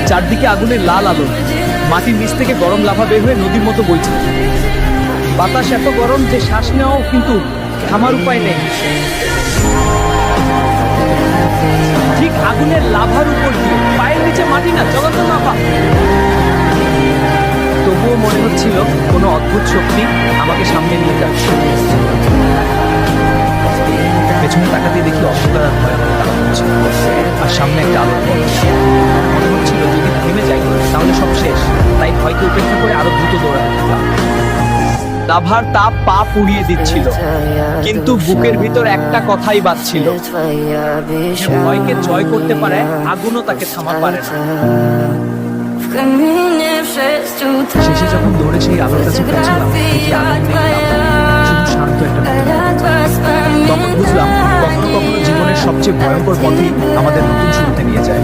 চারদিকে আগুনের লাল আলো, মাটির নিচ থেকে গরম লাভা বের হয়ে নদীর মতো বইছে। বাতাস এত গরম যে শ্বাস নেওয়াও কিন্তু থামার উপায় নেই। ঠিক আগুনের লাভার উপর দিয়ে পায়ের নিচে মাটি না, জ্বলন্ত লাভা। তবুও মনে হচ্ছিল কোনো অদ্ভুত শক্তি আমাকে সামনে নিয়ে যাচ্ছে। পেছনে তাকাতে দেখি অন্ধকার আর ভয়াবহ তারা হচ্ছে, আর সামনে একটা আলোর পথ। মনে হচ্ছিল যদি থেমে যাই তাহলে সব শেষ, তাই ভয়কে উপেক্ষা করে আরো দ্রুত দৌড়াতে থাকলাম। লাভার তাপ পা পুড়িয়ে দিচ্ছিল, কিন্তু বুকের ভিতর একটা কথাই বাজছিল, যে ভয়কে জয় করতে পারে আগুনও তাকে থামা পারে না। শেষে যখন দৌড়ে সেই আলোর কাছে পৌঁছলাম, দেখি আগুন নেই, শুধু শান্ত একটা নদী। তখন বুঝলাম কখনো কখনো জীবনের সবচেয়ে ভয়ঙ্কর পথই আমাদের নতুন শুরুতে নিয়ে যায়।